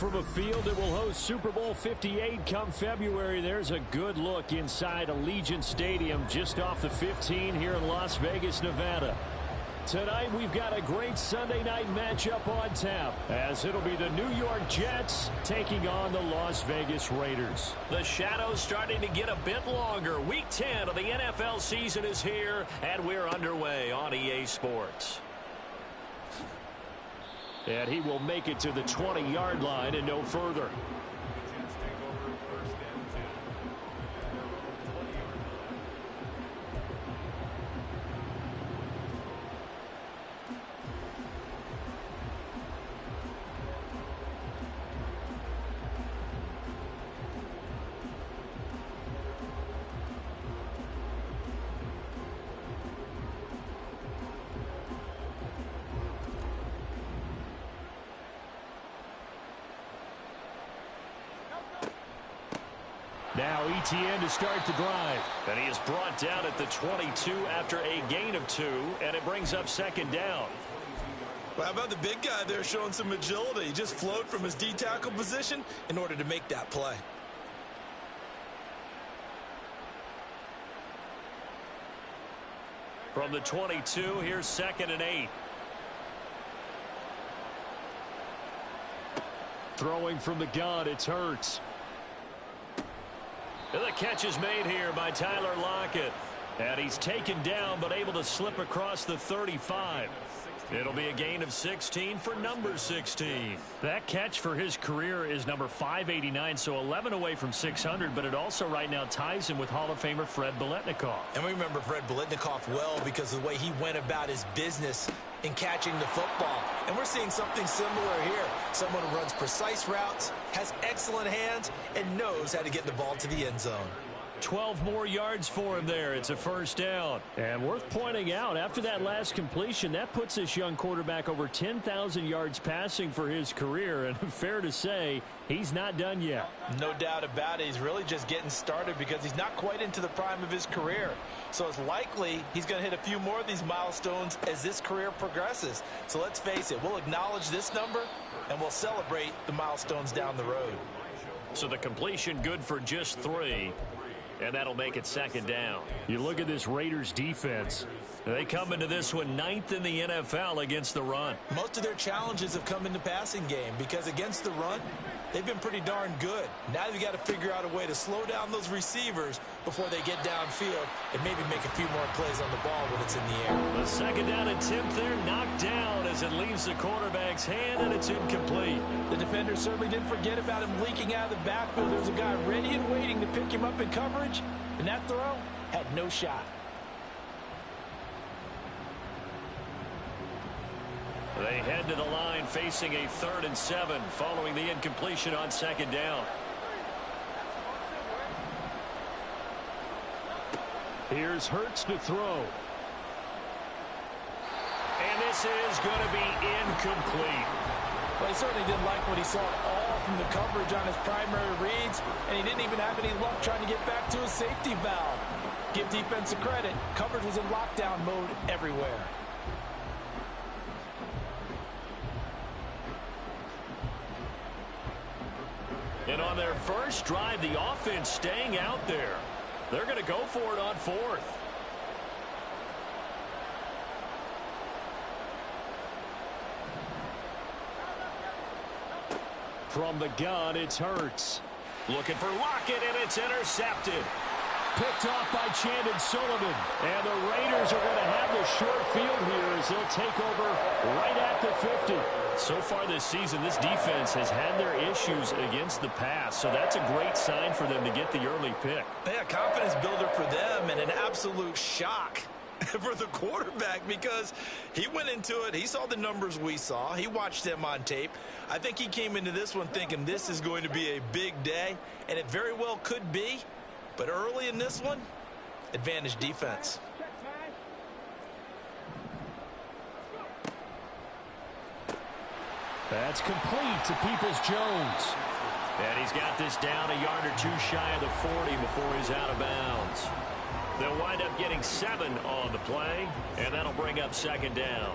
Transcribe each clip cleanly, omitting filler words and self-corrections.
from a field that will host Super Bowl 58 come February. There's a good look inside Allegiant Stadium just off the 15 here in Las Vegas, Nevada. Tonight we've got a great Sunday night matchup on tap, as it'll be the New York Jets taking on the Las Vegas Raiders. The shadow's starting to get a bit longer. Week 10 of the NFL season is here, and we're underway on EA Sports. And he will make it to the 20-yard line and no further. Now ETN to start the drive. And he is brought down at the 22 after a gain of 2, and it brings up second down. Well, how about the big guy there showing some agility? He just flowed from his D-tackle position in order to make that play. From the 22, here's 2nd and 8. Throwing from the gun, it's Hurts. And the catch is made here by Tyler Lockett. And he's taken down but able to slip across the 35. It'll be a gain of 16 for number 16. That catch for his career is number 589, so 11 away from 600, but it also right now ties him with Hall of Famer Fred Biletnikoff. And we remember Fred Biletnikoff well because of the way he went about his business in catching the football. And we're seeing something similar here. Someone who runs precise routes, has excellent hands, and knows how to get the ball to the end zone. 12 more yards for him there. It's a first down. And worth pointing out, after that last completion, that puts this young quarterback over 10,000 yards passing for his career. And fair to say, he's not done yet. No doubt about it. He's really just getting started because he's not quite into the prime of his career. So it's likely he's going to hit a few more of these milestones as this career progresses. So let's face it, we'll acknowledge this number and we'll celebrate the milestones down the road. So the completion good for just 3. And that'll make it second down. You look at this Raiders defense. They come into this one 9th in the NFL against the run. Most of their challenges have come in the passing game because against the run, they've been pretty darn good. Now they've got to figure out a way to slow down those receivers before they get downfield and maybe make a few more plays on the ball when it's in the air. The second down attempt there knocked down as it leaves the quarterback's hand, and it's incomplete. The defender certainly didn't forget about him leaking out of the backfield. There's a guy ready and waiting to pick him up in coverage, and that throw had no shot. They head to the line facing a 3rd and 7 following the incompletion on second down. Here's Hurts to throw. And this is going to be incomplete. Well, he certainly didn't like what he saw at all from the coverage on his primary reads, and he didn't even have any luck trying to get back to his safety valve. Give defense credit. Coverage was in lockdown mode everywhere. And on their first drive, the offense staying out there. They're going to go for it on 4th. From the gun, it's Hurts. Looking for Lockett, and it's intercepted. Picked off by Chandon Sullivan. And the Raiders are going to have the short field here as they'll take over right at the 50. So far this season, this defense has had their issues against the pass, so that's a great sign for them to get the early pick. Yeah, confidence builder for them and an absolute shock for the quarterback because he went into it. He saw the numbers we saw. He watched them on tape. I think he came into this one thinking this is going to be a big day, and it very well could be. But early in this one, advantage defense. That's complete to Peoples-Jones. And he's got this down a yard or 2 shy of the 40 before he's out of bounds. They'll wind up getting 7 on the play, and that'll bring up second down.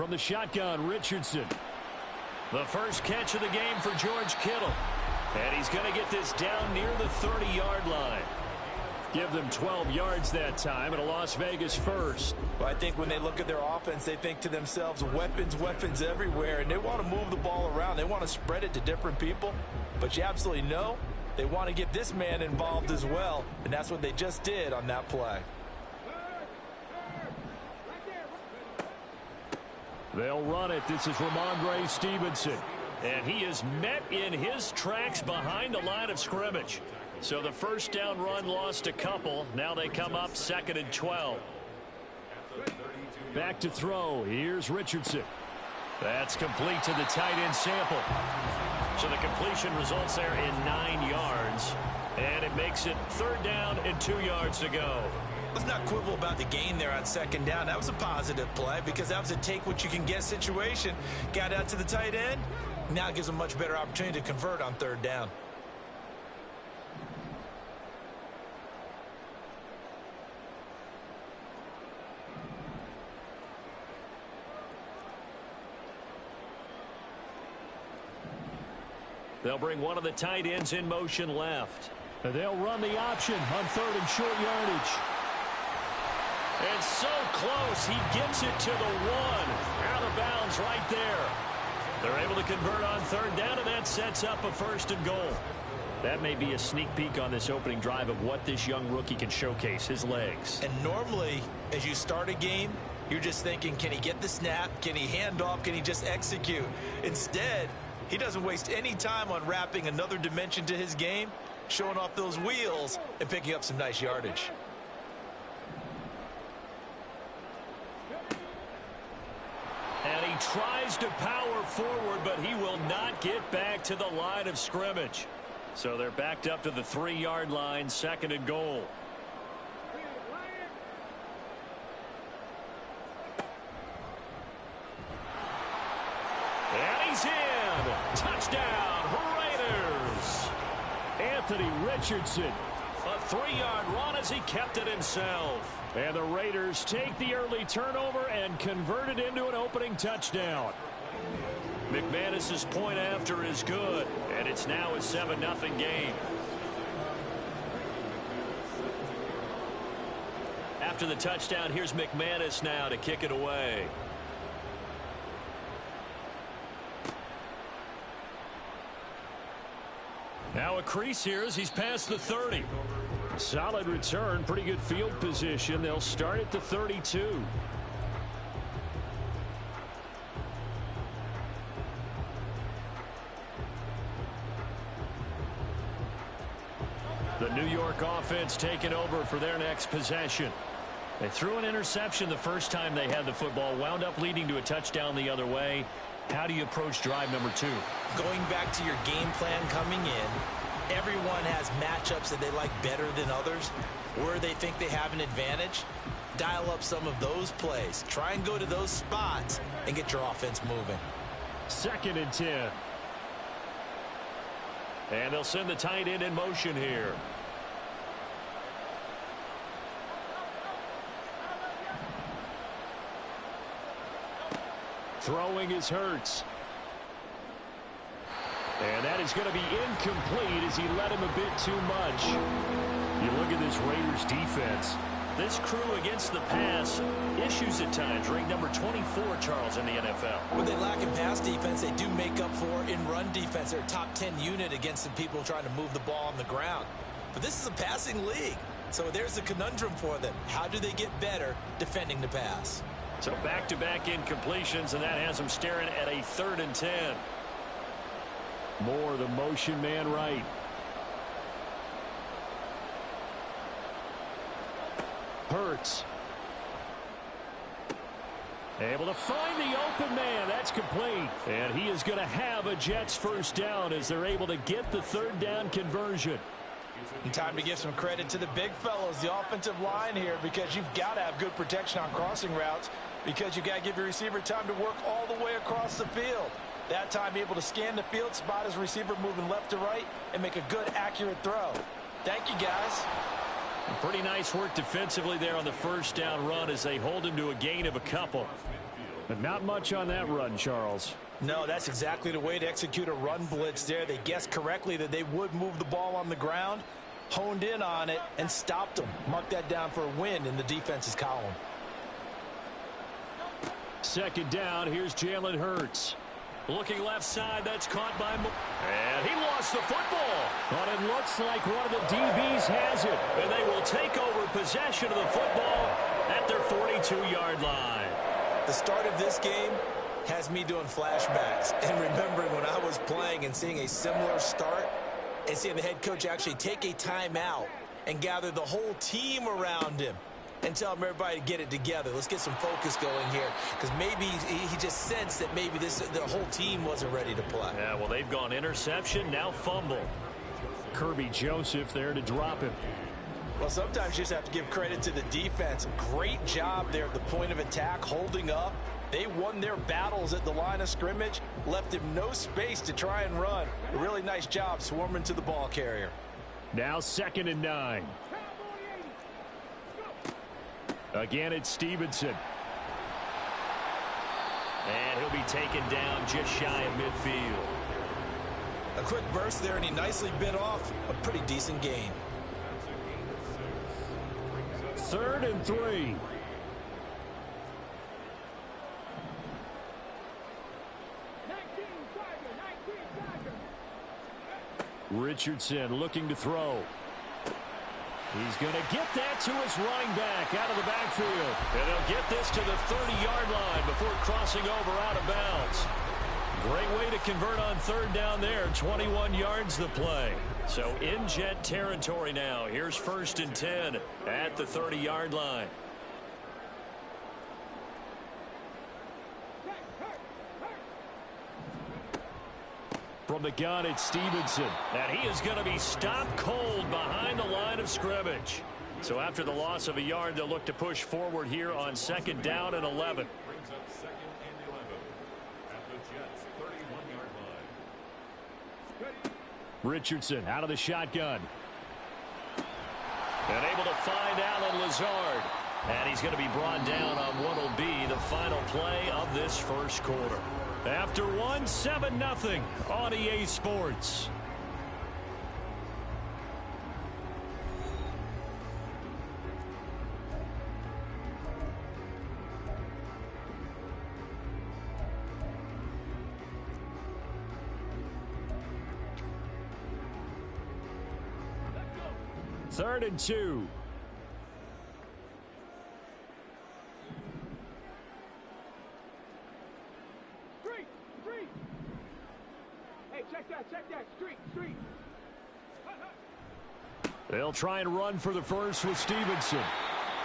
From the shotgun, Richardson. The first catch of the game for George Kittle. And he's going to get this down near the 30-yard line. Give them 12 yards that time and a Las Vegas first. Well, I think when they look at their offense, they think to themselves, weapons, weapons everywhere, and they want to move the ball around. They want to spread it to different people, but you absolutely know they want to get this man involved as well, and that's what they just did on that play. They'll run it. This is Ramondre Stevenson. And he is met in his tracks behind the line of scrimmage. So the first down run lost a couple. Now they come up 2nd and 12. Back to throw. Here's Richardson. That's complete to the tight end Sample. So the completion results there in 9 yards. And it makes it 3rd down and 2 yards to go. Let's not quibble about the gain there on 2nd down. That was a positive play because that was a take-what-you-can-get situation. Got out to the tight end. Now it gives them a much better opportunity to convert on 3rd down. They'll bring one of the tight ends in motion left. And they'll run the option on 3rd and short yardage. And so close, he gets it to the 1. Out of bounds right there. They're able to convert on 3rd down, and that sets up a 1st and goal. That may be a sneak peek on this opening drive of what this young rookie can showcase, his legs. And normally, as you start a game, you're just thinking, can he get the snap? Can he hand off? Can he just execute? Instead, he doesn't waste any time on wrapping another dimension to his game, showing off those wheels and picking up some nice yardage. And he tries to power forward, but he will not get back to the line of scrimmage. So they're backed up to the 3-yard line, 2nd and goal. And he's in. Touchdown, Raiders. Anthony Richardson. A 3-yard run as he kept it himself. And the Raiders take the early turnover and convert it into an opening touchdown. McManus's point after is good, and it's now a 7-0 game. After the touchdown, here's McManus now to kick it away. Now a crease here as he's past the 30. Solid return, pretty good field position. They'll start at the 32. The New York offense taking over for their next possession. They threw an interception the first time they had the football, wound up leading to a touchdown the other way. How do you approach drive number 2? Going back to your game plan coming in, everyone has matchups that they like better than others, where they think they have an advantage. Dial up some of those plays. Try and go to those spots and get your offense moving. 2nd and 10. And they'll send the tight end in motion here. Throwing is Hurts. And that is going to be incomplete as he let him a bit too much. You look at this Raiders defense. This crew against the pass, issues at times, ranked number 24, Charles, in the NFL. When they lack in pass defense, they do make up for in run defense. They're a top 10 unit against the people trying to move the ball on the ground. But this is a passing league, so there's a conundrum for them. How do they get better defending the pass? So back-to-back incompletions, and that has them staring at a 3rd and 10. More the motion man right. Hurts. Able to find the open man. That's complete. And he is going to have a Jets first down as they're able to get the 3rd down conversion. And time to give some credit to the big fellows, the offensive line here, because you've got to have good protection on crossing routes, because you've got to give your receiver time to work all the way across the field. That time able to scan the field, spot his receiver moving left to right, and make a good, accurate throw. Thank you, guys. Pretty nice work defensively there on the first down run as they hold him to a gain of a couple. But not much on that run, Charles. No, that's exactly the way to execute a run blitz there. They guessed correctly that they would move the ball on the ground, honed in on it, and stopped them. Mark that down for a win in the defense's column. Second down, here's Jalen Hurts. Looking left side, that's caught by and he lost the football. But it looks like one of the DBs has it. And they will take over possession of the football at their 42-yard line. The start of this game has me doing flashbacks and remembering when I was playing and seeing a similar start and seeing the head coach actually take a timeout and gather the whole team around him and tell everybody to get it together. Let's get some focus going here, because maybe he just sensed that maybe the whole team wasn't ready to play. Yeah, well, they've gone interception, now fumble. Kirby Joseph there to drop him. Well, sometimes you just have to give credit to the defense. Great job there at the point of attack, holding up. They won their battles at the line of scrimmage, left him no space to try and run. A really nice job swarming to the ball carrier. Now 2nd and 9. Again, it's Stevenson. And he'll be taken down just shy of midfield. A quick burst there, and he nicely bit off a pretty decent gain. 3rd and 3. Richardson looking to throw. He's going to get that to his running back out of the backfield. And they'll get this to the 30-yard line before crossing over out of bounds. Great way to convert on 3rd down there. 21 yards the play. So in Jet territory now. Here's 1st and 10 at the 30-yard line. From the gun, it's Stevenson. And he is going to be stopped cold behind the line of scrimmage. So after the loss of a yard, they'll look to push forward here on 2nd down and 11. Brings up 2nd and 11 at the Jets' 31-yard line. Richardson out of the shotgun. And able to find Alan Lazard. And he's going to be brought down on what will be the final play of this first quarter. After 7-0 on EA Sports. Third and 2. Check that, street. They'll try and run for the first with Stevenson.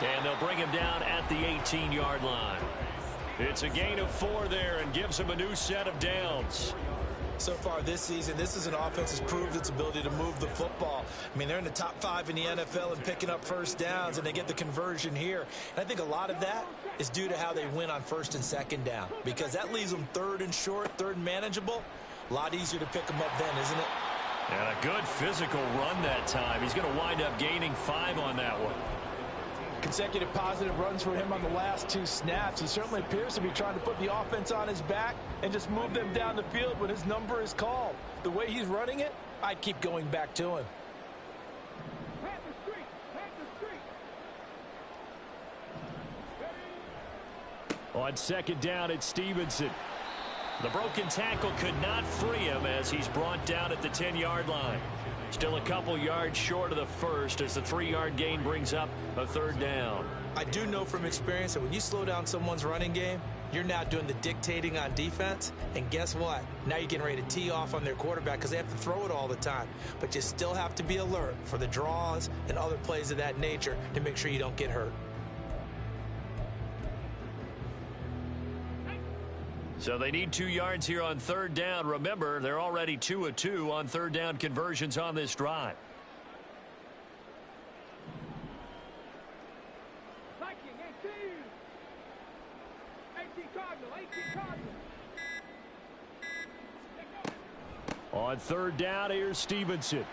And they'll bring him down at the 18-yard line. It's a gain of 4 there and gives him a new set of downs. So far this season, this is an offense that's proved its ability to move the football. I mean, they're in the top 5 in the NFL and picking up first downs, and they get the conversion here. And I think a lot of that is due to how they win on 1st and 2nd down, because that leaves them 3rd and short, 3rd and manageable. A lot easier to pick them up then, isn't it? And a good physical run that time. He's going to wind up gaining 5 on that one. Consecutive positive runs for him on the last 2 snaps. He certainly appears to be trying to put the offense on his back and just move them down the field when his number is called. The way he's running it, I'd keep going back to him. On 2nd down, it's Stevenson. The broken tackle could not free him as he's brought down at the 10-yard line. Still a couple yards short of the first as the 3-yard gain brings up a 3rd down. I do know from experience that when you slow down someone's running game, you're now doing the dictating on defense. And guess what? Now you're getting ready to tee off on their quarterback because they have to throw it all the time. But you still have to be alert for the draws and other plays of that nature to make sure you don't get hurt. So they need 2 yards here on 3rd down. Remember, they're already 2 of 2 on 3rd down conversions on this drive. On 3rd down, here's Stevenson.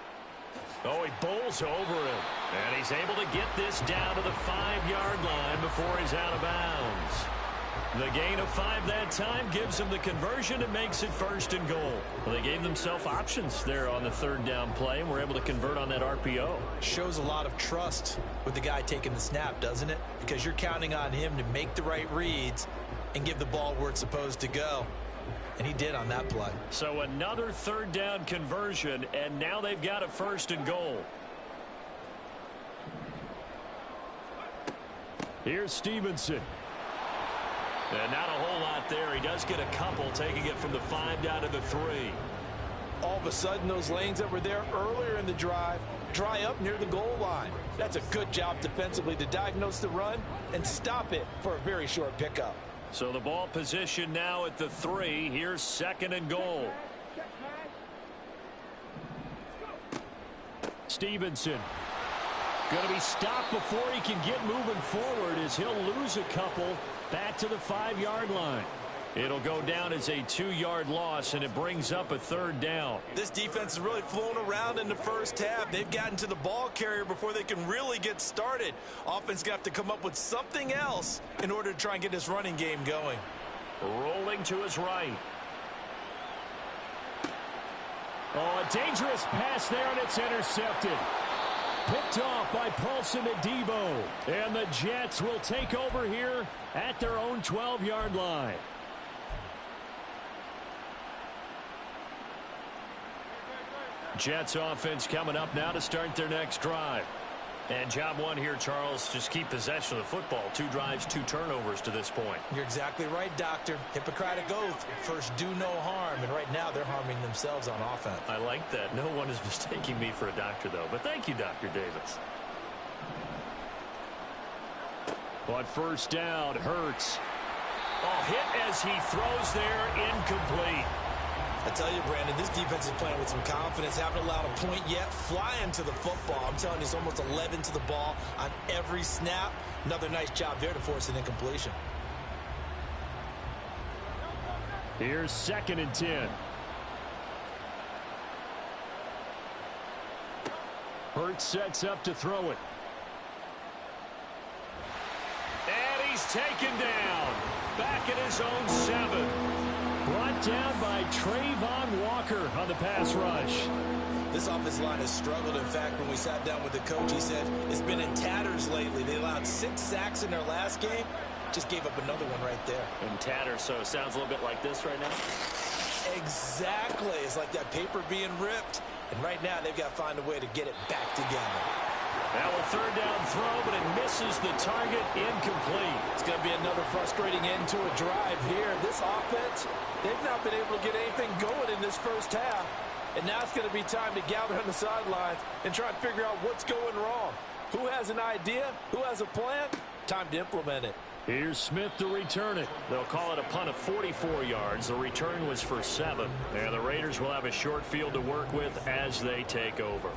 Oh, he bowls over him. And he's able to get this down to the 5-yard line before he's out of bounds. The gain of 5 that time gives them the conversion and makes it 1st and goal. Well, they gave themselves options there on the 3rd down play and were able to convert on that RPO. Shows a lot of trust with the guy taking the snap, doesn't it? Because you're counting on him to make the right reads and give the ball where it's supposed to go. And he did on that play. So another 3rd down conversion, and now they've got a 1st and goal. Here's Stevenson. And not a whole lot there. He does get a couple, taking it from the 5 down to the 3. All of a sudden, those lanes that were there earlier in the drive dry up near the goal line. That's a good job defensively to diagnose the run and stop it for a very short pickup. So the ball position now at the 3. Here's 2nd and goal. Stevenson. Going to be stopped before he can get moving forward as he'll lose a couple back to the 5-yard line. It'll go down as a 2-yard loss, and it brings up a 3rd down. This defense is really flown around in the first half. They've gotten to the ball carrier before they can really get started. Offense going to have to come up with something else in order to try and get this running game going. Rolling to his right. Oh, a dangerous pass there, and it's intercepted. Picked off by Paulson Adebo. And the Jets will take over here at their own 12-yard line. Jets offense coming up now to start their next drive. And job 1 here, Charles, just keep possession of the football. 2 drives, 2 turnovers to this point. You're exactly right, Doctor. Hippocratic oath. First, do no harm. And right now, they're harming themselves on offense. I like that. No one is mistaking me for a doctor, though. But thank you, Dr. Davis. On 1st down, Hurts. Oh, hit as he throws there, incomplete. I tell you, Brandon, this defense is playing with some confidence. Haven't allowed a point yet. Flying to the football. I'm telling you, it's almost 11 to the ball on every snap. Another nice job there to force an incompletion. Here's 2nd and 10. Hurts sets up to throw it. And he's taken down. Back at his own 7. Brought down by Trayvon Walker on the pass rush. This offensive line has struggled. In fact, when we sat down with the coach, he said it's been in tatters lately. They allowed 6 sacks in their last game. Just gave up another one right there. In tatters, so it sounds a little bit like this right now. Exactly. It's like that paper being ripped. And right now, they've got to find a way to get it back together. Now a 3rd down throw, but it misses the target, incomplete. It's going to be another frustrating end to a drive here. This offense, they've not been able to get anything going in this first half. And now it's going to be time to gather on the sidelines and try and figure out what's going wrong. Who has an idea? Who has a plan? Time to implement it. Here's Smith to return it. They'll call it a punt of 44 yards. The return was for 7. And the Raiders will have a short field to work with as they take over.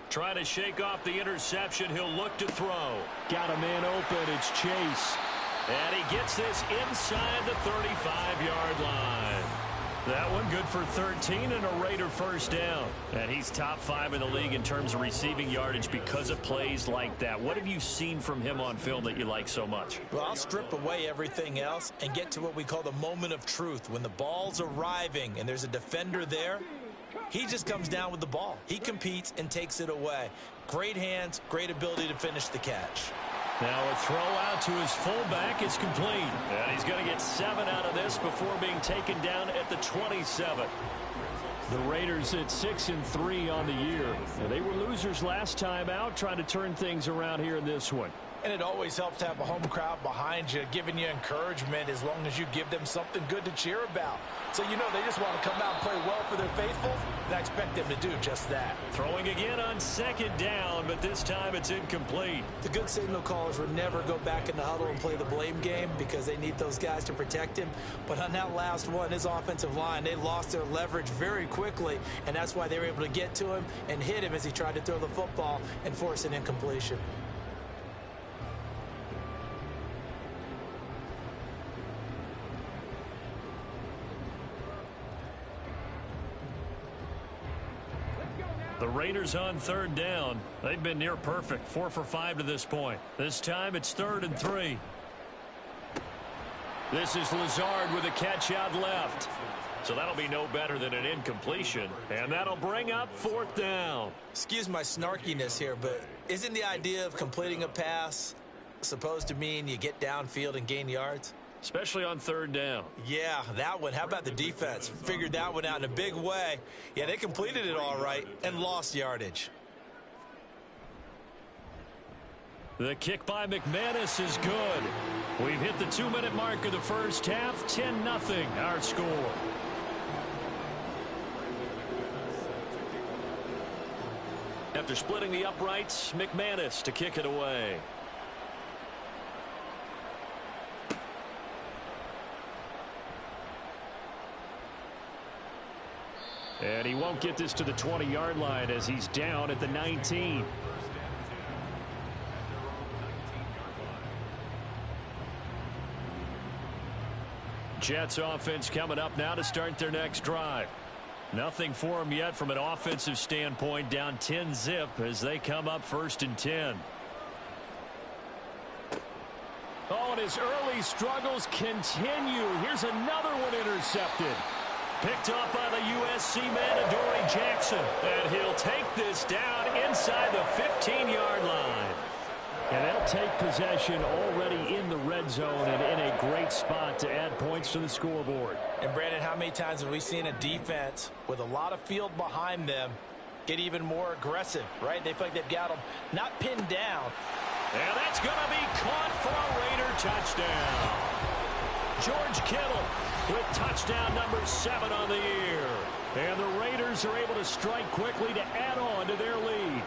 Trying to shake off the interception. He'll look to throw. Got a man open. It's Chase. And he gets this inside the 35-yard line. That one good for 13 and a Raider 1st down. And he's top 5 in the league in terms of receiving yardage because of plays like that. What have you seen from him on film that you like so much? Well, I'll strip away everything else and get to what we call the moment of truth. When the ball's arriving and there's a defender there, he just comes down with the ball. He competes and takes it away. Great hands, great ability to finish the catch. Now a throw out to his fullback. It's complete. And he's going to get 7 out of this before being taken down at the 27. The Raiders at 6-3 on the year. Now, they were losers last time out, trying to turn things around here in this one. And it always helps to have a home crowd behind you, giving you encouragement as long as you give them something good to cheer about. So, you know, they just want to come out and play well for their faithful, and I expect them to do just that. Throwing again on 2nd down, but this time it's incomplete. The good signal callers would never go back in the huddle and play the blame game because they need those guys to protect him. But on that last one, his offensive line, they lost their leverage very quickly, and that's why they were able to get to him and hit him as he tried to throw the football and force an incompletion. The Raiders on third down. They've been near perfect, 4 for 5 to this point. This time it's 3rd and 3. This is Lazard with a catch out left. So that'll be no better than an incompletion. And that'll bring up 4th down. Excuse my snarkiness here, but isn't the idea of completing a pass supposed to mean you get downfield and gain yards? Especially on 3rd down. Yeah, that one. How about the defense? Figured that one out in a big way. Yeah, they completed it all right and lost yardage. The kick by McManus is good. We've hit the 2-minute mark of the first half. 10-0 our score. After splitting the uprights, McManus to kick it away. And he won't get this to the 20-yard line as he's down at the 19. Jets offense coming up now to start their next drive. Nothing for them yet from an offensive standpoint, down 10-zip as they come up 1st and 10. Oh, and his early struggles continue. Here's another one intercepted. Picked up by the USC man, Adoree Jackson. And he'll take this down inside the 15-yard line. And they'll take possession already in the red zone and in a great spot to add points to the scoreboard. And, Brandon, how many times have we seen a defense with a lot of field behind them get even more aggressive, right? They feel like they've got them not pinned down. And that's going to be caught for a Raider touchdown. George Kittle with touchdown number 7 on the year. And the Raiders are able to strike quickly to add on to their lead.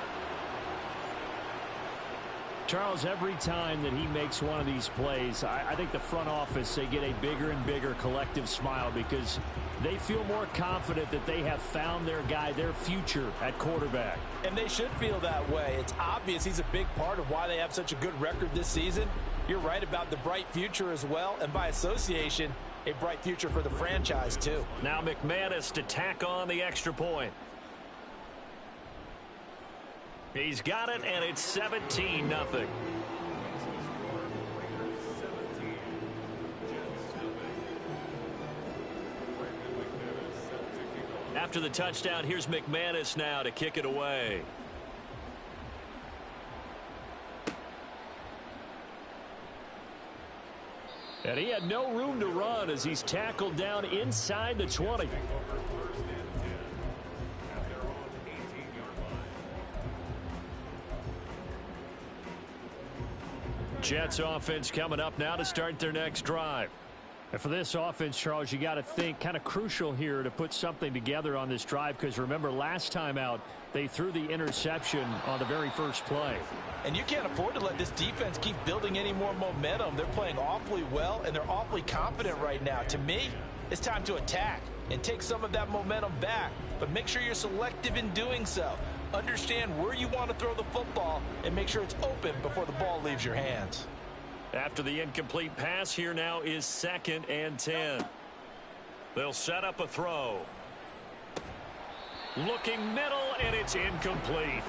Charles, every time that he makes one of these plays, I think the front office, they get a bigger and bigger collective smile because they feel more confident that they have found their guy, their future at quarterback. And they should feel that way. It's obvious he's a big part of why they have such a good record this season. You're right about the bright future as well, and by association, a bright future for the franchise too. Now McManus to tack on the extra point. He's got it, and it's 17-0. After the touchdown, here's McManus now to kick it away. And he had no room to run as he's tackled down inside the 20. Jets offense coming up now to start their next drive. And for this offense, Charles, you got to think kind of crucial here to put something together on this drive because remember last time out they threw the interception on the very first play. And you can't afford to let this defense keep building any more momentum. They're playing awfully well and they're awfully confident right now. To me, it's time to attack and take some of that momentum back, but make sure you're selective in doing so. Understand where you want to throw the football and make sure it's open before the ball leaves your hands. After the incomplete pass, here now is 2nd and 10. They'll set up a throw. Looking middle, and it's incomplete.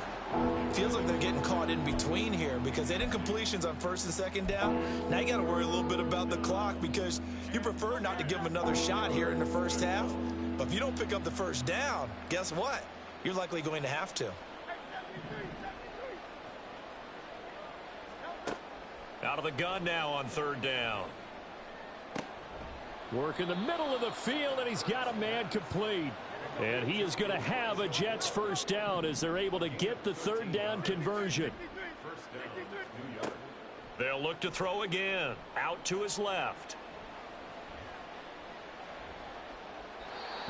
Feels like they're getting caught in between here because they had incompletions on 1st and 2nd down. Now you got to worry a little bit about the clock because you prefer not to give them another shot here in the first half. But if you don't pick up the first down, guess what? You're likely going to have to. Out of the gun now on 3rd down. Work in the middle of the field, and he's got a man complete. And he is going to have a Jets first down as they're able to get the 3rd down conversion. They'll look to throw again. Out to his left.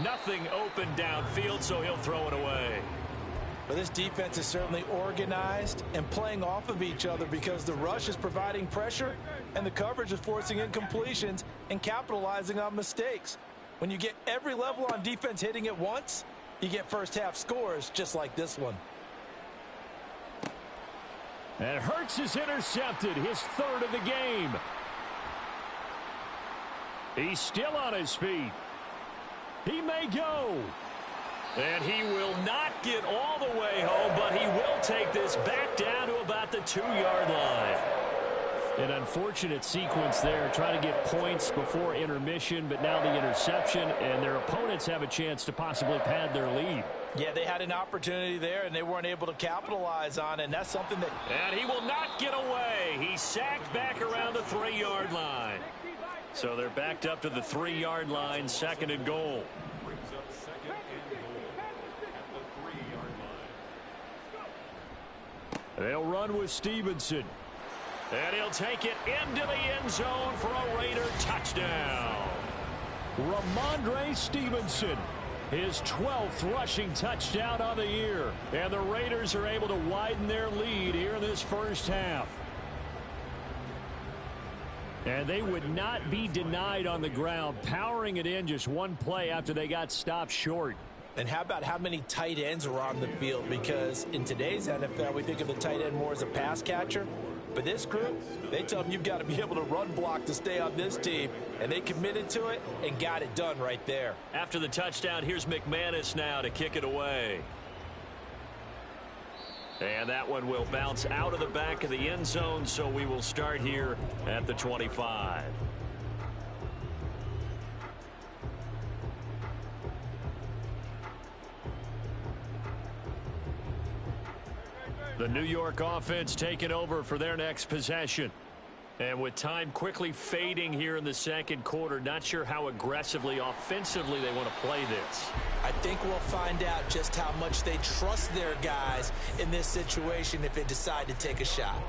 Nothing open downfield, so he'll throw it away. But this defense is certainly organized and playing off of each other because the rush is providing pressure and the coverage is forcing incompletions and capitalizing on mistakes. When you get every level on defense hitting at once, you get first half scores just like this one. And Hurts is intercepted, his 3rd of the game. He's still on his feet. He may go. And he will not get all the way home, but he will take this back down to about the 2-yard line. An unfortunate sequence there, trying to get points before intermission, but now the interception, and their opponents have a chance to possibly pad their lead. Yeah, they had an opportunity there, and they weren't able to capitalize on it, and that's something that... And he will not get away. He's sacked back around the 3-yard line. So they're backed up to the 3-yard line, 2nd and goal. Brings up 2nd and goal at the 3-yard line. They'll run with Stevenson. And he'll take it into the end zone for a Raider touchdown. Ramondre Stevenson, his 12th rushing touchdown of the year. And the Raiders are able to widen their lead here in this first half. And they would not be denied on the ground, powering it in just one play after they got stopped short. And how about how many tight ends are on the field? Because in today's NFL, we think of the tight end more as a pass catcher. But this group, they tell them you've got to be able to run block to stay on this team. And they committed to it and got it done right there. After the touchdown, here's McManus now to kick it away. And that one will bounce out of the back of the end zone, so we will start here at the 25. The New York offense taking over for their next possession. And with time quickly fading here in the second quarter, not sure how aggressively, offensively they want to play this. I think we'll find out just how much they trust their guys in this situation if they decide to take a shot.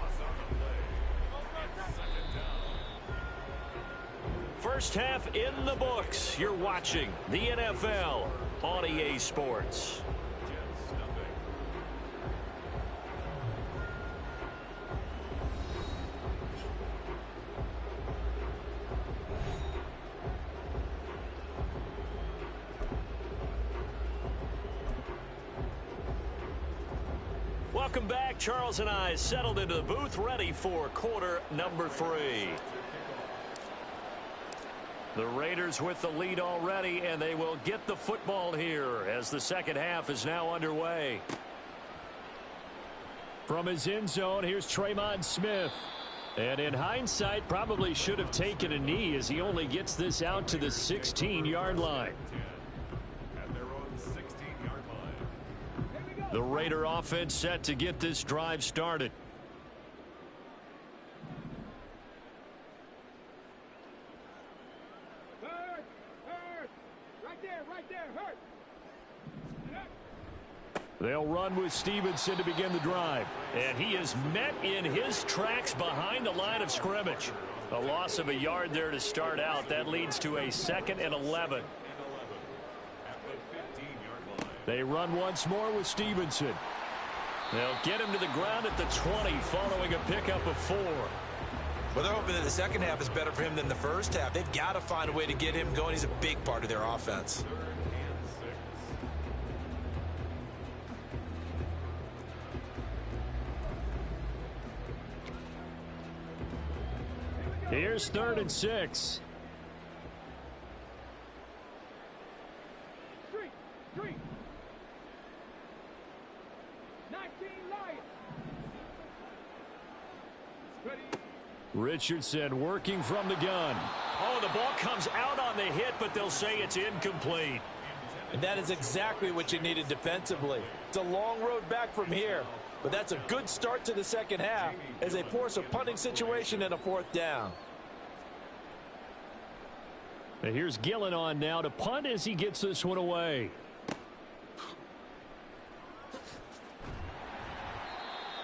First half in the books. You're watching the NFL on EA Sports. Welcome back. Charles and I settled into the booth, ready for quarter number 3. The Raiders with the lead already, and they will get the football here as the second half is now underway. From his end zone, here's Tremont Smith. And in hindsight, probably should have taken a knee as he only gets this out to the 16-yard line. The Raider offense set to get this drive started. They'll run with Stevenson to begin the drive. And he is met in his tracks behind the line of scrimmage. A loss of a yard there to start out. That leads to a 2nd and 11. They run once more with Stevenson. They'll get him to the ground at the 20 following a pickup of 4. Well, they're hoping that the second half is better for him than the first half. They've got to find a way to get him going. He's a big part of their offense. Here's 3rd and 6. Richardson working from the gun. Oh, the ball comes out on the hit, but they'll say it's incomplete. And that is exactly what you needed defensively. It's a long road back from here, but that's a good start to the second half as they force a punting situation and a 4th down. And here's Gillen on now to punt as he gets this one away.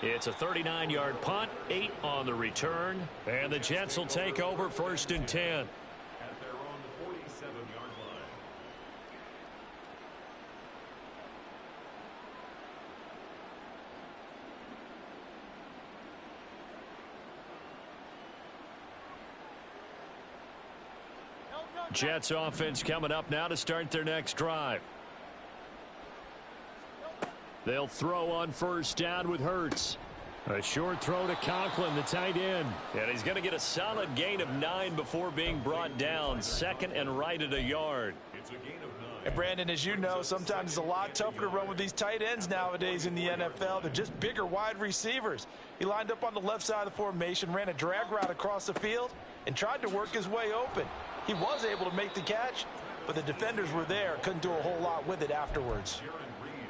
It's a 39-yard punt, 8 on the return, and the Jets will take over 1st and 10. At their own 47-yard line. Jets offense coming up now to start their next drive. They'll throw on 1st down with Hurts. A short throw to Conklin, the tight end. And he's going to get a solid gain of 9 before being brought down. 2nd and right at a yard. It's a gain of 9. And Brandon, as you know, sometimes it's a lot tougher to run with these tight ends nowadays in the NFL. They're just bigger wide receivers. He lined up on the left side of the formation, ran a drag route across the field, and tried to work his way open. He was able to make the catch, but the defenders were there, couldn't do a whole lot with it afterwards.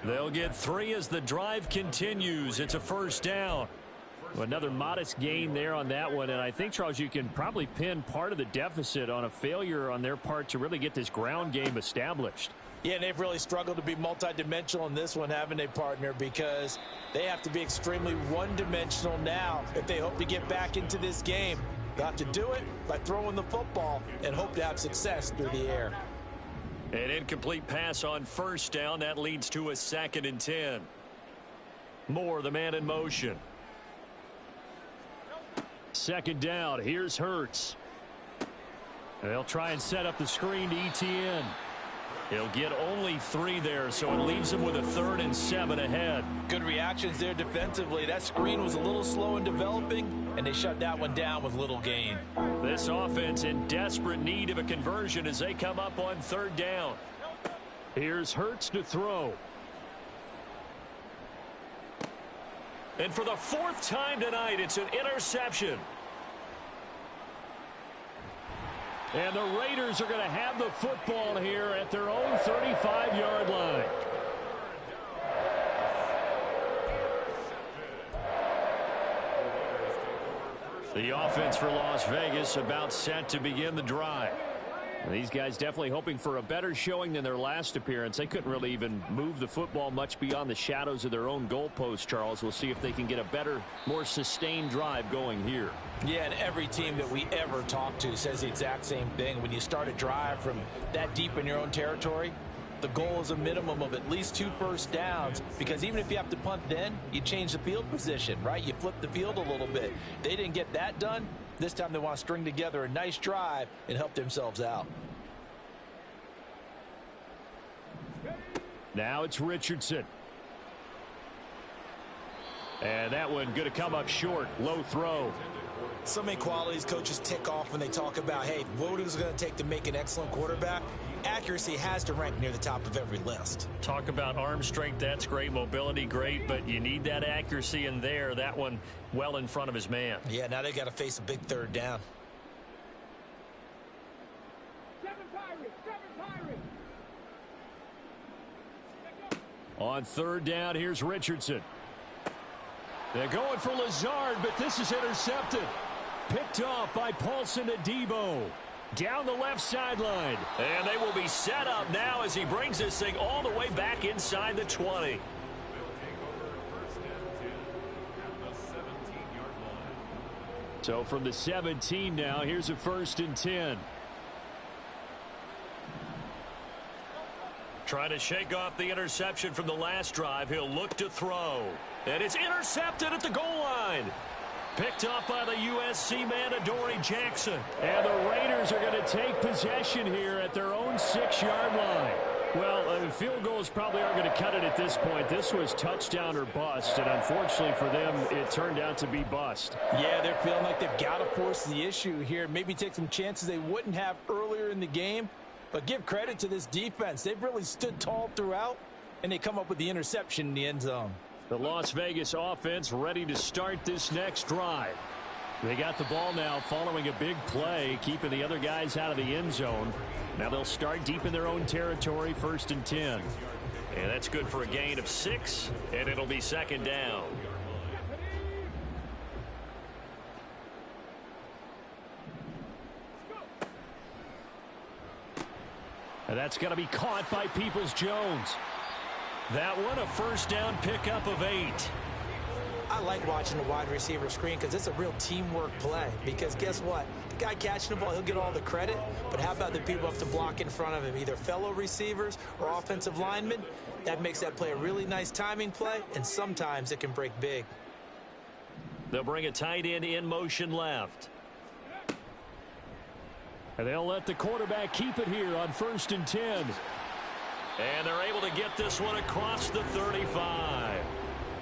They'll get 3 as the drive continues. It's a first down. Another modest gain there on that one, and I think, Charles, you can probably pin part of the deficit on a failure on their part to really get this ground game established. Yeah, and they've really struggled to be multidimensional in this one, haven't they, partner? Because they have to be extremely one-dimensional now if they hope to get back into this game. They'll have to do it by throwing the football and hope to have success through the air. An incomplete pass on first down. That leads to a 2nd and 10. Moore, the man in motion. 2nd down. Here's Hurts. They'll try and set up the screen to ETN. He'll get only 3 there, so it leaves him with a 3rd and 7 ahead. Good reactions there defensively. That screen was a little slow in developing, and they shut that one down with little gain. This offense in desperate need of a conversion as they come up on 3rd down. Here's Hurts to throw. And for the 4th time tonight, it's an interception. And the Raiders are going to have the football here at their own 35-yard line. The offense for Las Vegas about set to begin the drive. And these guys definitely hoping for a better showing than their last appearance. They couldn't really even move the football much beyond the shadows of their own goalpost, Charles. We'll see if they can get a better, more sustained drive going here. Yeah, and every team that we ever talk to says the exact same thing. When you start a drive from that deep in your own territory, the goal is a minimum of at least 2 first downs, because even if you have to punt then, you change the field position, right? You flip the field a little bit. They didn't get that done. This time they want to string together a nice drive and help themselves out. Now it's Richardson. And that one going to come up short. Low throw. So many qualities coaches tick off when they talk about, hey, what is it going to take to make an excellent quarterback? Accuracy has to rank near the top of every list. Talk about arm strength, that's great. Mobility, great, but you need that accuracy in there. That one well in front of his man. Yeah, now they got to face a big 3rd down. On 3rd down, here's Richardson. They're going for Lazard, but this is intercepted. Picked off by Paulson Adebo. Down the left sideline. And they will be set up now as he brings this thing all the way back inside the 20. So from the 17 now, here's a 1st and 10. Trying to shake off the interception from the last drive. He'll look to throw. And it's intercepted at the goal line. Picked off by the USC man, Adoree Jackson. And the Raiders are going to take possession here at their own 6-yard line. Well, field goals probably aren't going to cut it at this point. This was touchdown or bust, and unfortunately for them, it turned out to be bust. Yeah, they're feeling like they've got to force the issue here. Maybe take some chances they wouldn't have earlier in the game. But give credit to this defense. They've really stood tall throughout, and they come up with the interception in the end zone. The Las Vegas offense ready to start this next drive. They got the ball now following a big play, keeping the other guys out of the end zone. Now they'll start deep in their own territory, 1st and 10. And that's good for a gain of 6, and it'll be 2nd down. And that's going to be caught by Peoples-Jones. That one, a 1st down pickup of 8. I like watching the wide receiver screen because it's a real teamwork play. Because guess what? The guy catching the ball, he'll get all the credit. But how about the people up to block in front of him, either fellow receivers or offensive linemen? That makes that play a really nice timing play, and sometimes it can break big. They'll bring a tight end in motion left. And they'll let the quarterback keep it here on 1st and 10. And they're able to get this one across the 35.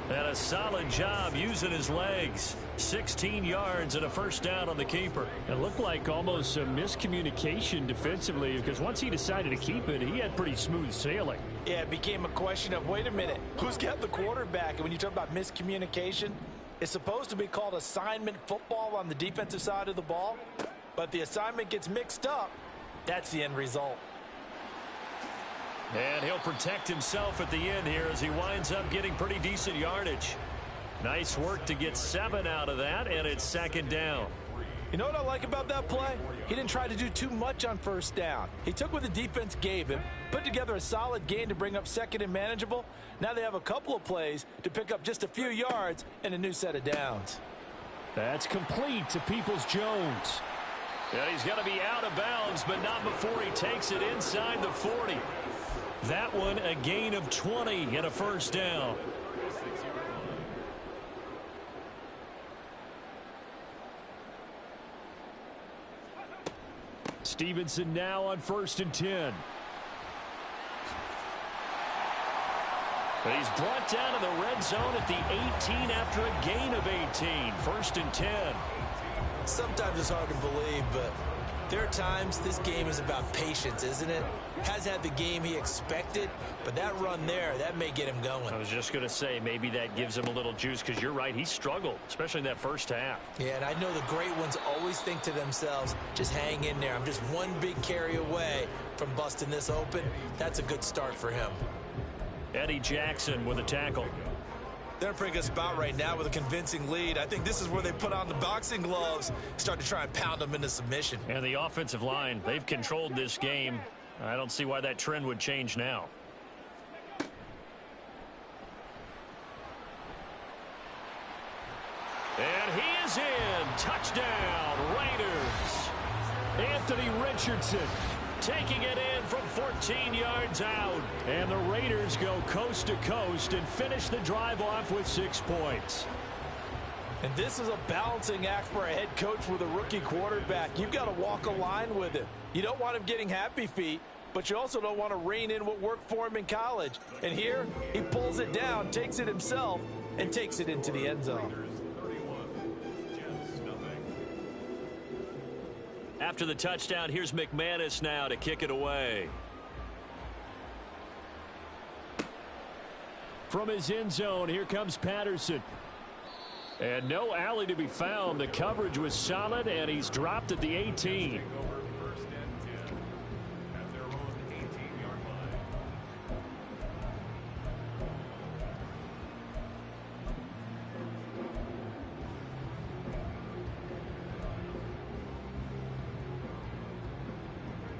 And a a solid job using his legs. 16 yards and a first down on the keeper. It looked like almost a miscommunication defensively, because once he decided to keep it, he had pretty smooth sailing. Yeah, it became a question of, wait a minute, who's got the quarterback? And when you talk about miscommunication, it's supposed to be called assignment football on the defensive side of the ball. But the assignment gets mixed up. That's the end result. And he'll protect himself at the end here as he winds up getting pretty decent yardage. Nice work to get 7 out of that, and it's second down. You know what I like about that play? He didn't try to do too much on first down. He took what the defense gave him, put together a solid gain to bring up second and manageable. Now they have a couple of plays to pick up just a few yards and a new set of downs. That's complete to Peoples-Jones. Yeah, he's going to be out of bounds, but not before he takes it inside the 40. That one a gain of 20 and a first down. Stevenson now on 1st and 10. But he's brought down to the red zone at the 18 after a gain of 18. 1st and 10. Sometimes it's hard to believe, but there are times this game is about patience, isn't it? Has had the game he expected, but that run there, that may get him going. I was just going to say, maybe that gives him a little juice, because you're right, he struggled, especially in that first half. Yeah, and I know the great ones always think to themselves, just hang in there. I'm just one big carry away from busting this open. That's a good start for him. Eddie Jackson with a tackle. They're in a pretty good spot right now with a convincing lead. I think this is where they put on the boxing gloves, start to try and pound them into submission. And the offensive line, they've controlled this game. I don't see why that trend would change now. And he is in. Touchdown, Raiders. Anthony Richardson taking it in from 14 yards out. And the Raiders go coast to coast and finish the drive off with 6 points. And this is a balancing act for a head coach with a rookie quarterback. You've got to walk a line with him. You don't want him getting happy feet, but you also don't want to rein in what worked for him in college. And here, he pulls it down, takes it himself, and takes it into the end zone. After the touchdown, here's McManus now to kick it away. From his end zone, here comes Patterson. And no alley to be found. The coverage was solid, and he's dropped at the 18.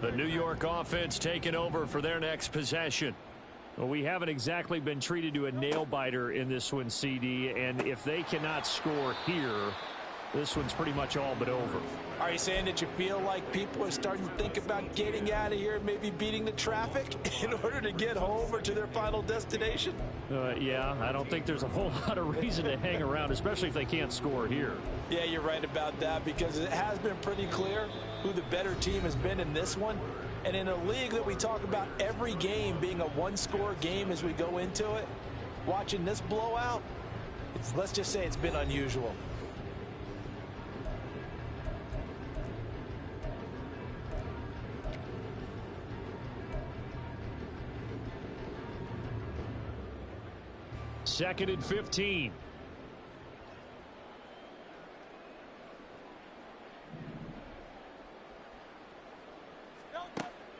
The New York offense taking over for their next possession. Well, we haven't exactly been treated to a nail-biter in this one, CD, and if they cannot score here, this one's pretty much all but over. Are you saying that you feel like people are starting to think about getting out of here, maybe beating the traffic in order to get home or to their final destination? Yeah, I don't think there's a whole lot of reason to hang around, especially if they can't score here. Yeah, you're right about that, because it has been pretty clear who the better team has been in this one. And in a league that we talk about every game being a one-score game as we go into it, watching this blowout, let's just say it's been unusual. Second and 15.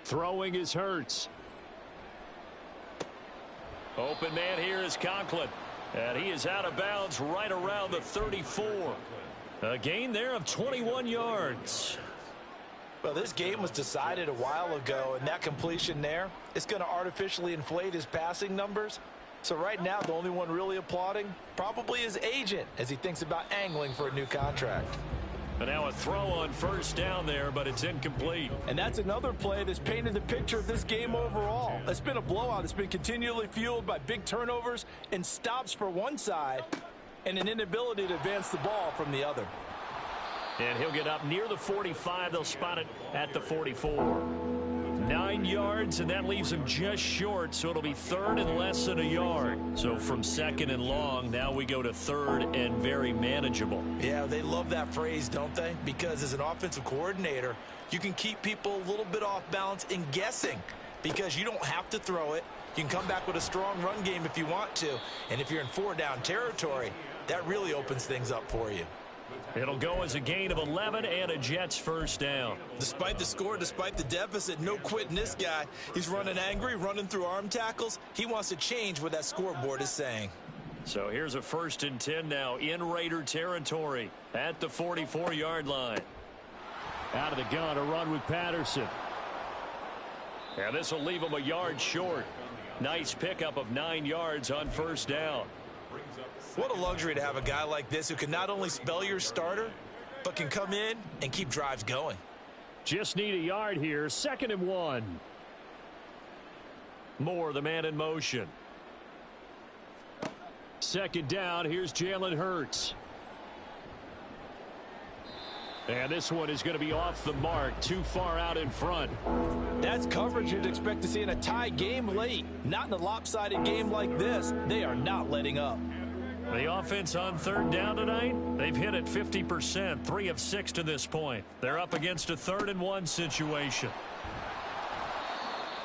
Throwing is Hurts. Open man here is Conklin. And he is out of bounds right around the 34. A gain there of 21 yards. Well, this game was decided a while ago, and that completion there is going to artificially inflate his passing numbers. So right now, the only one really applauding probably his agent as he thinks about angling for a new contract. And now a throw on first down there, but it's incomplete. And that's another play that's painted the picture of this game overall. It's been a blowout. It's been continually fueled by big turnovers and stops for one side and an inability to advance the ball from the other. And he'll get up near the 45. They'll spot it at the 44. 9 yards, and that leaves him just short, so it'll be 3rd and less than a yard. So from 2nd and long, now we go to 3rd and very manageable. Yeah, they love that phrase, don't they? Because as an offensive coordinator, you can keep people a little bit off balance and guessing because you don't have to throw it. You can come back with a strong run game if you want to. And if you're in 4-down territory, that really opens things up for you. It'll go as a gain of 11 and a Jets first down. Despite the score, despite the deficit, no quitting this guy. He's running angry, running through arm tackles. He wants to change what that scoreboard is saying. So here's a 1st and 10 now in Raider territory at the 44-yard line. Out of the gun, a run with Patterson. And this will leave him a yard short. Nice pickup of 9 yards on first down. What a luxury to have a guy like this who can not only spell your starter, but can come in and keep drives going. Just need a yard here. 2nd and 1. Moore, the man in motion. 2nd down. Here's Jalen Hurts. And this one is going to be off the mark, too far out in front. That's coverage you'd expect to see in a tie game late. Not in a lopsided game like this. They are not letting up. The offense on 3rd down tonight, they've hit it 50%, 3 of 6 to this point. They're up against a 3rd and 1 situation.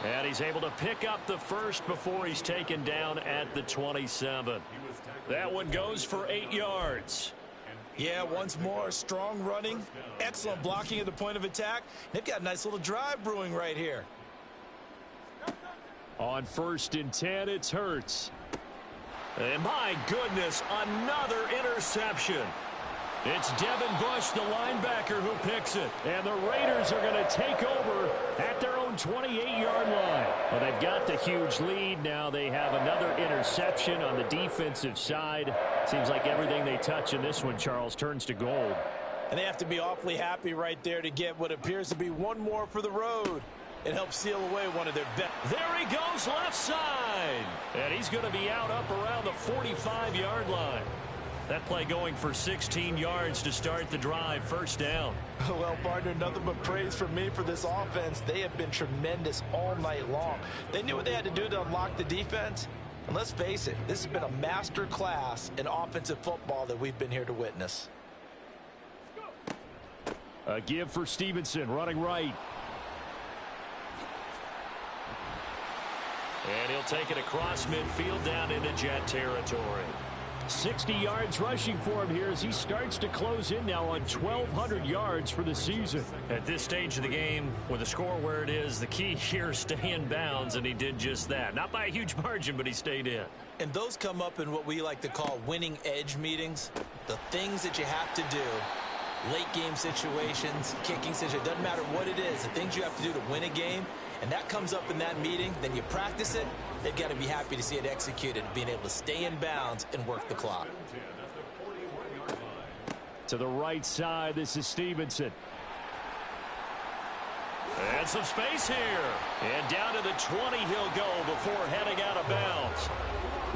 And he's able to pick up the first before he's taken down at the 27. That one goes for 8 yards. Yeah, once more, strong running, excellent blocking at the point of attack. They've got a nice little drive brewing right here. On 1st and 10, it's Hurts. And my goodness, another interception. It's Devin Bush, the linebacker, who picks it. And the Raiders are going to take over at their own 28-yard line. Well, they've got the huge lead. Now they have another interception on the defensive side. Seems like everything they touch in this one, Charles, turns to gold. And they have to be awfully happy right there to get what appears to be one more for the road. It helps seal away one of their best. There he goes, left side. And he's going to be out up around the 45-yard line. That play going for 16 yards to start the drive. First down. Well, partner, nothing but praise from me for this offense. They have been tremendous all night long. They knew what they had to do to unlock the defense. And let's face it, this has been a master class in offensive football that we've been here to witness. A give for Stevenson, running right. And he'll take it across midfield down into Jet territory. 60 yards rushing for him here as he starts to close in now on 1,200 yards for the season. At this stage of the game, with the score where it is, the key here is stay in bounds, and he did just that. Not by a huge margin, but he stayed in. And those come up in what we like to call winning edge meetings. The things that you have to do, late game situations, kicking situations, doesn't matter what it is, the things you have to do to win a game, and that comes up in that meeting, then you practice it. They've got to be happy to see it executed, being able to stay in bounds and work the clock. To the right side, this is Stevenson. And some space here. And down to the 20 he'll go before heading out of bounds.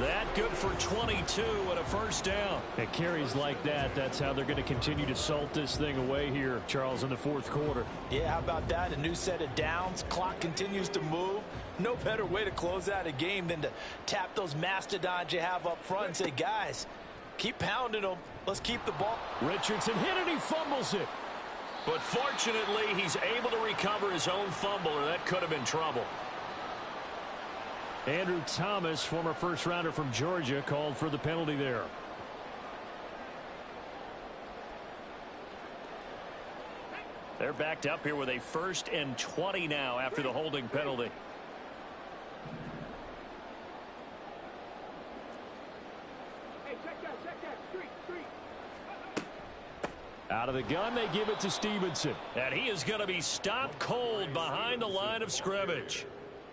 That good for 22 and a first down. It carries like that. That's how they're going to continue to salt this thing away here, Charles, in the 4th quarter. Yeah, how about that? A new set of downs. Clock continues to move. No better way to close out a game than to tap those mastodons you have up front and say, guys, keep pounding them. Let's keep the ball. Richardson hit it. He fumbles it. But fortunately, he's able to recover his own fumble, or that could have been trouble. Andrew Thomas, former first-rounder from Georgia, called for the penalty there. They're backed up here with a 1st and 20 now after the holding penalty. Out of the gun, they give it to Stevenson. And he is going to be stopped cold behind the line of scrimmage.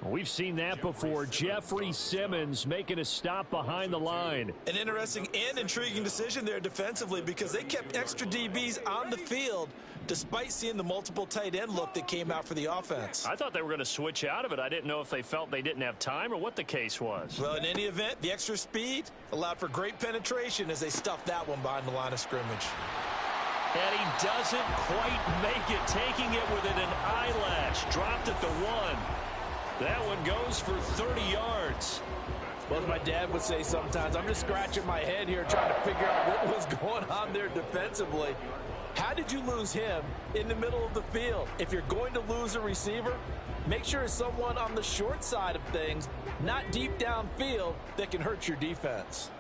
We've seen that before. Jeffrey Simmons making a stop behind the line. An interesting and intriguing decision there defensively because they kept extra DBs on the field despite seeing the multiple tight end look that came out for the offense. I thought they were going to switch out of it. I didn't know if they felt they didn't have time or what the case was. Well, in any event, the extra speed allowed for great penetration as they stuffed that one behind the line of scrimmage. And he doesn't quite make it, taking it within an eyelash. Dropped at the 1. That one goes for 30 yards. Well, as my dad would say sometimes, I'm just scratching my head here trying to figure out what was going on there defensively. How did you lose him in the middle of the field? If you're going to lose a receiver, make sure it's someone on the short side of things, not deep downfield, that can hurt your defense.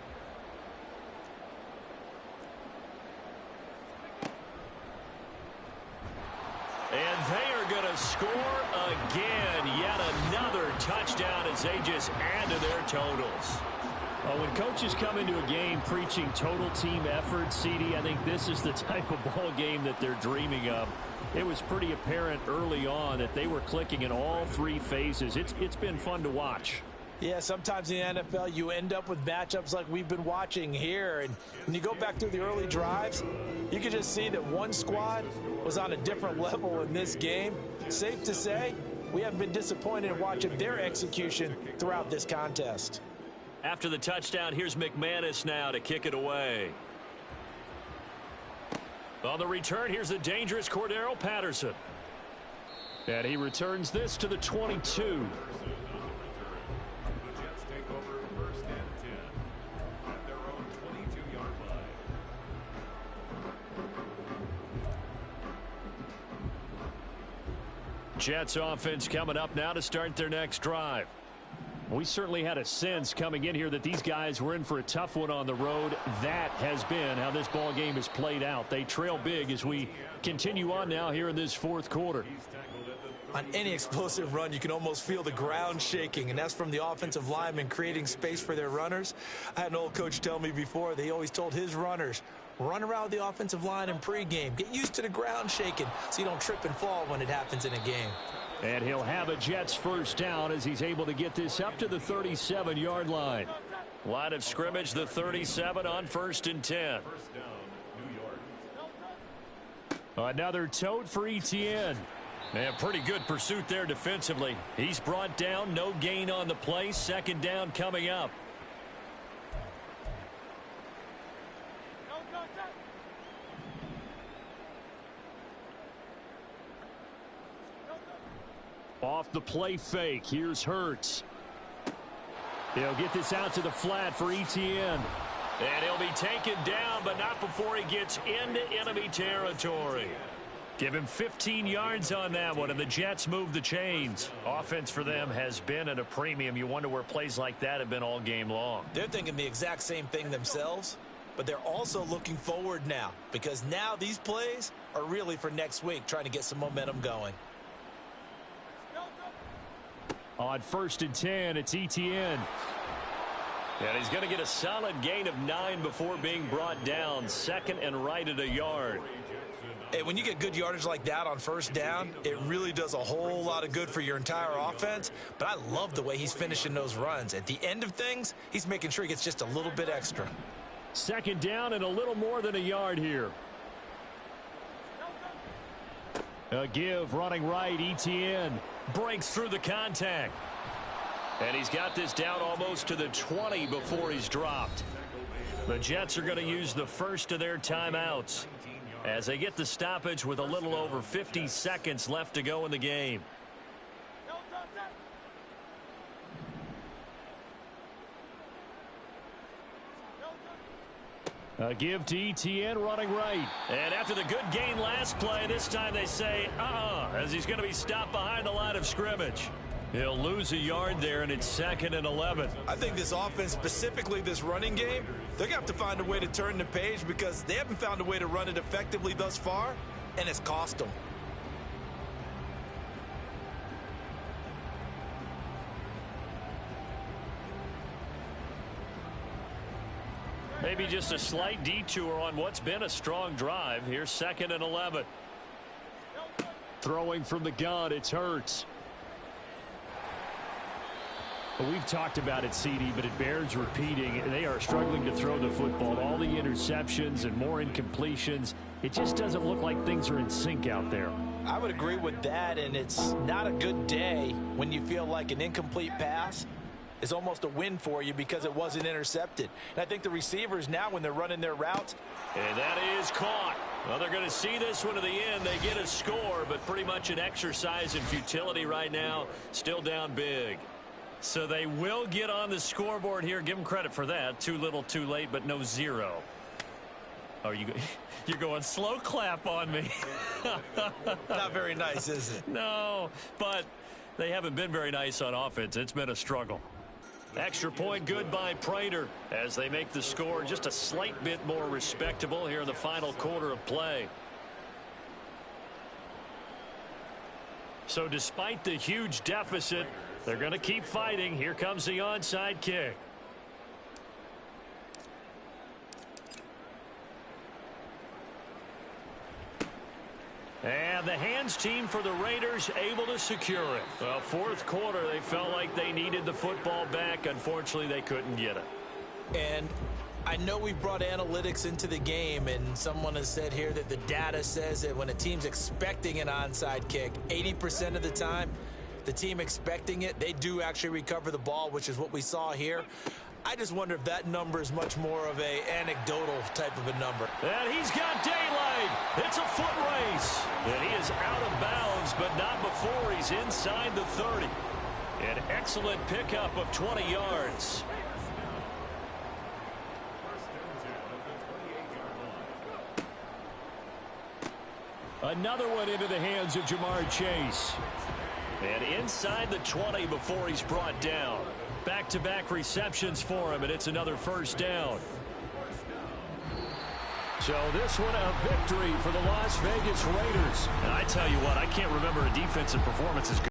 And they are going to score again. Yet another touchdown as they just add to their totals. When coaches come into a game preaching total team effort, CD, I think this is the type of ball game that they're dreaming of. It was pretty apparent early on that they were clicking in all 3 phases. It's been fun to watch. Yeah, sometimes in the NFL you end up with matchups like we've been watching here. And when you go back through the early drives, you can just see that one squad was on a different level in this game. Safe to say, we haven't been disappointed in watching their execution throughout this contest. After the touchdown, here's McManus now to kick it away. On the return, here's the dangerous Cordero Patterson. And he returns this to the 22. The Jets take over 1st and 10 at their own 22-yard line. Jets offense coming up now to start their next drive. We certainly had a sense coming in here that these guys were in for a tough one on the road. That has been how this ball game has played out. They trail big as we continue on now here in this 4th quarter. On any explosive run, you can almost feel the ground shaking, and that's from the offensive linemen creating space for their runners. I had an old coach tell me before, they always told his runners, run around the offensive line in pregame. Get used to the ground shaking so you don't trip and fall when it happens in a game. And he'll have a Jets first down as he's able to get this up to the 37-yard line. Line of scrimmage, the 37 on 1st and 10. First down, New York. Another tote for Etienne. And pretty good pursuit there defensively. He's brought down, no gain on the play. 2nd down coming up. Off the play fake, here's Hurts. He'll get this out to the flat for Etienne. And he'll be taken down, but not before he gets into enemy territory. Give him 15 yards on that one, and the Jets move the chains. Offense for them has been at a premium. You wonder where plays like that have been all game long. They're thinking the exact same thing themselves, but they're also looking forward now, because now these plays are really for next week, trying to get some momentum going. On 1st and 10, it's Etienne. And he's going to get a solid gain of 9 before being brought down. 2nd and right at a yard. Hey, when you get good yardage like that on 1st down, it really does a whole lot of good for your entire offense. But I love the way he's finishing those runs. At the end of things, he's making sure he gets just a little bit extra. 2nd down and a little more than a yard here. A give running right, Etienne. Breaks through the contact. And he's got this down almost to the 20 before he's dropped. The Jets are going to use the first of their timeouts as they get the stoppage with a little over 50 seconds left to go in the game. A give to Etienne running right. And after the good gain last play, this time they say, as he's going to be stopped behind the line of scrimmage. He'll lose a yard there, and it's 2nd and 11. I think this offense, specifically this running game, they're going to have to find a way to turn the page because they haven't found a way to run it effectively thus far, and it's cost them. Maybe just a slight detour on what's been a strong drive. Here's 2nd and 11. Throwing from the gun, it's Hurts. We've talked about it, CD, but it bears repeating. They are struggling to throw the football. All the interceptions and more incompletions. It just doesn't look like things are in sync out there. I would agree with that, and it's not a good day when you feel like an incomplete pass is almost a win for you because it wasn't intercepted. And I think the receivers now, when they're running their routes. And that is caught. Well, they're going to see this one to the end. They get a score, but pretty much an exercise in futility right now. Still down big. So they will get on the scoreboard here. Give them credit for that. Too little, too late, but no zero. Oh, you're going slow clap on me. Not very nice, is it? No, but they haven't been very nice on offense. It's been a struggle. Extra point good by Prater as they make the score just a slight bit more respectable here in the final quarter of play. So despite the huge deficit, they're going to keep fighting. Here comes the onside kick. And the hands team for the Raiders able to secure it. Well, fourth quarter, they felt like they needed the football back. Unfortunately, they couldn't get it. And I know we brought analytics into the game, and someone has said here that the data says that when a team's expecting an onside kick, 80% of the time, the team expecting it, they do actually recover the ball, which is what we saw here. I just wonder if that number is much more of a anecdotal type of a number. And he's got daylight. It's a foot race. And he is out of bounds, but not before he's inside the 30. An excellent pickup of 20 yards. Another one into the hands of Jamar Chase. And inside the 20 before he's brought down. Back-to-back receptions for him, and it's another first down. So this one a victory for the Las Vegas Raiders. And I tell you what, I can't remember a defensive performance as good.